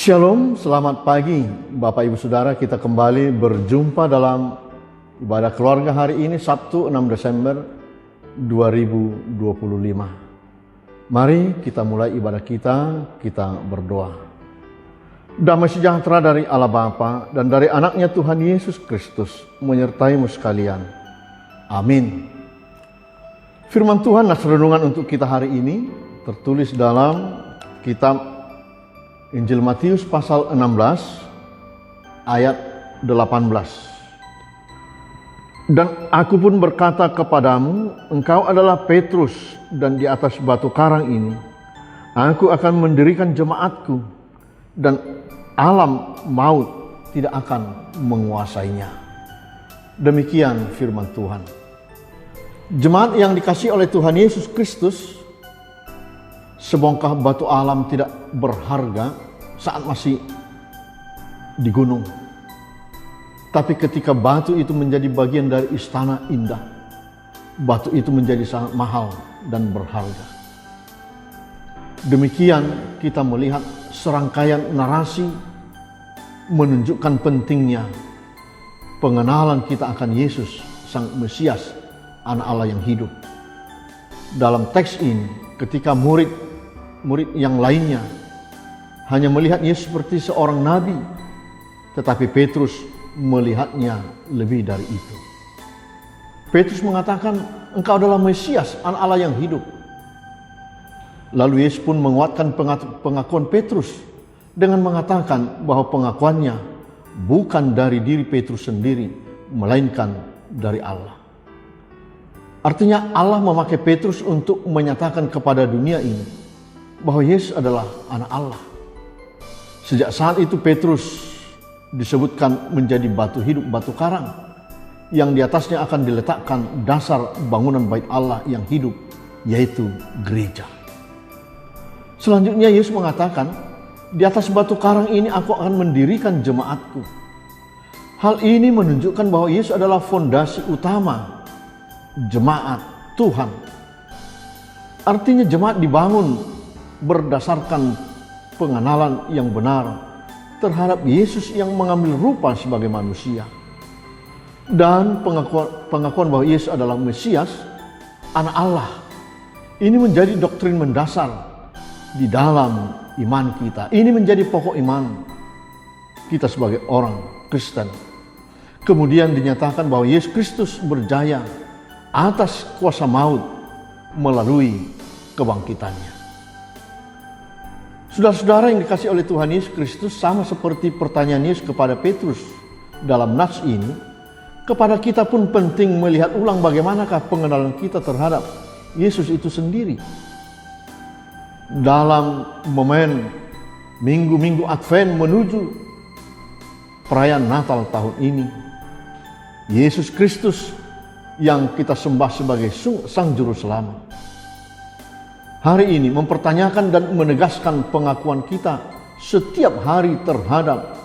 Shalom, selamat pagi Bapak Ibu Saudara, kita kembali berjumpa dalam ibadah keluarga hari ini Sabtu 6 Desember 2025. Mari kita mulai ibadah kita berdoa. Damai sejahtera dari Allah Bapa dan dari anaknya Tuhan Yesus Kristus menyertaimu sekalian. Amin. Firman Tuhan nas renungan untuk kita hari ini tertulis dalam kitab Injil Matius pasal 16 ayat 18. Dan aku pun berkata kepadamu, engkau adalah Petrus, dan di atas batu karang ini aku akan mendirikan jemaatku, dan alam maut tidak akan menguasainya. Demikian firman Tuhan. Jemaat yang dikasihi oleh Tuhan Yesus Kristus, sebongkah batu alam tidak berharga saat masih di gunung. Tapi ketika batu itu menjadi bagian dari istana indah, batu itu menjadi sangat mahal dan berharga. Demikian kita melihat serangkaian narasi menunjukkan pentingnya pengenalan kita akan Yesus, Sang Mesias, Anak Allah yang hidup. Dalam teks ini, ketika murid yang lainnya hanya melihat Yesus seperti seorang nabi, tetapi Petrus melihatnya lebih dari itu. Petrus mengatakan, engkau adalah Mesias, Anak Allah yang hidup. Lalu Yesus pun menguatkan pengakuan Petrus dengan mengatakan bahwa pengakuannya bukan dari diri Petrus sendiri, melainkan dari Allah. Artinya Allah memakai Petrus untuk menyatakan kepada dunia ini bahwa Yesus adalah Anak Allah. Sejak saat itu Petrus disebutkan menjadi batu hidup, batu karang, yang di atasnya akan diletakkan dasar bangunan bait Allah yang hidup, yaitu gereja. Selanjutnya Yesus mengatakan, di atas batu karang ini aku akan mendirikan jemaatku. Hal ini menunjukkan bahwa Yesus adalah fondasi utama jemaat Tuhan. Artinya jemaat dibangun berdasarkan pengenalan yang benar terhadap Yesus yang mengambil rupa sebagai manusia, dan pengakuan bahwa Yesus adalah Mesias, Anak Allah. Ini menjadi doktrin mendasar di dalam iman kita. Ini menjadi pokok iman kita sebagai orang Kristen. Kemudian dinyatakan bahwa Yesus Kristus berjaya atas kuasa maut melalui kebangkitannya. Saudara-saudara yang dikasihi oleh Tuhan Yesus Kristus, sama seperti pertanyaan Yesus kepada Petrus dalam nats ini, kepada kita pun penting melihat ulang bagaimanakah pengenalan kita terhadap Yesus itu sendiri. Dalam momen minggu-minggu Advent menuju perayaan Natal tahun ini, Yesus Kristus yang kita sembah sebagai Sang Juru Selamat, hari ini mempertanyakan dan menegaskan pengakuan kita setiap hari terhadap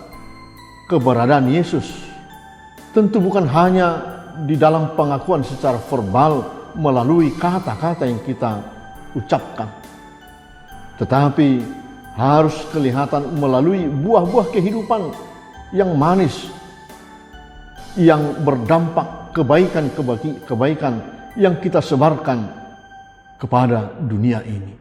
keberadaan Yesus. Tentu bukan hanya di dalam pengakuan secara verbal melalui kata-kata yang kita ucapkan, tetapi harus kelihatan melalui buah-buah kehidupan yang manis, yang berdampak kebaikan yang kita sebarkan kepada dunia ini.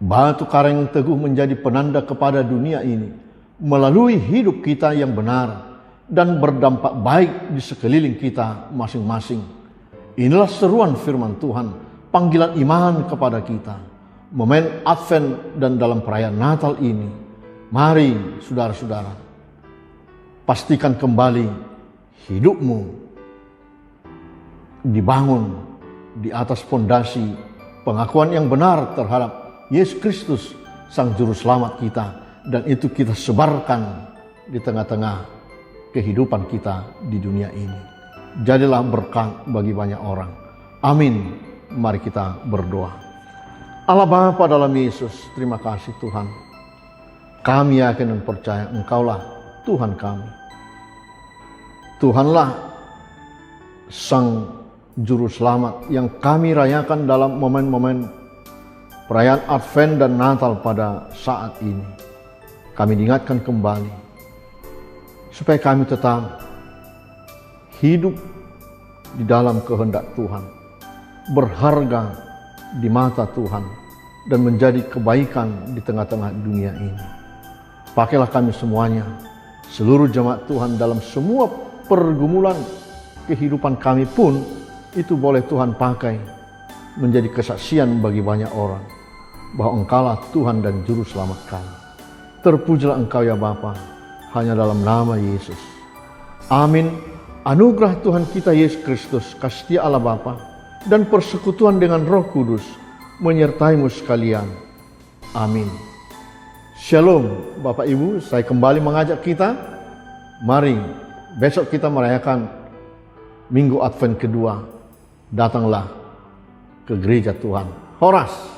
Batu karang yang teguh menjadi penanda kepada dunia ini melalui hidup kita yang benar dan berdampak baik di sekeliling kita masing-masing. Inilah seruan firman Tuhan, panggilan iman kepada kita. Momen Advent dan dalam perayaan Natal ini, mari saudara-saudara, pastikan kembali hidupmu dibangun di atas fondasi pengakuan yang benar terhadap Yesus Kristus, Sang Juru Selamat kita, dan itu kita sebarkan di tengah-tengah kehidupan kita di dunia ini. Jadilah berkat bagi banyak orang. Amin. Mari kita berdoa. Allah Bapa dalam Yesus, terima kasih Tuhan. Kami yakin dan percaya Engkaulah Tuhan kami. Tuhanlah Sang Juru Selamat yang kami rayakan dalam momen-momen perayaan Advent dan Natal pada saat ini. kami diingatkan kembali supaya kami tetap hidup di dalam kehendak Tuhan, berharga di mata Tuhan, dan menjadi kebaikan di tengah-tengah dunia ini. Pakailah kami semuanya, seluruh jemaat Tuhan, dalam semua pergumulan kehidupan kami pun, itu boleh Tuhan pakai menjadi kesaksian bagi banyak orang bahwa Engkaulah Tuhan dan Juru Selamat kami. Terpujilah Engkau ya Bapa, hanya dalam nama Yesus. Amin. Anugerah Tuhan kita Yesus Kristus, kasih Allah Bapa, dan persekutuan dengan Roh Kudus menyertaimu sekalian. Amin. Shalom Bapak Ibu, saya kembali mengajak kita, mari besok kita merayakan Minggu Advent kedua. Datanglah ke gereja Tuhan. Horas.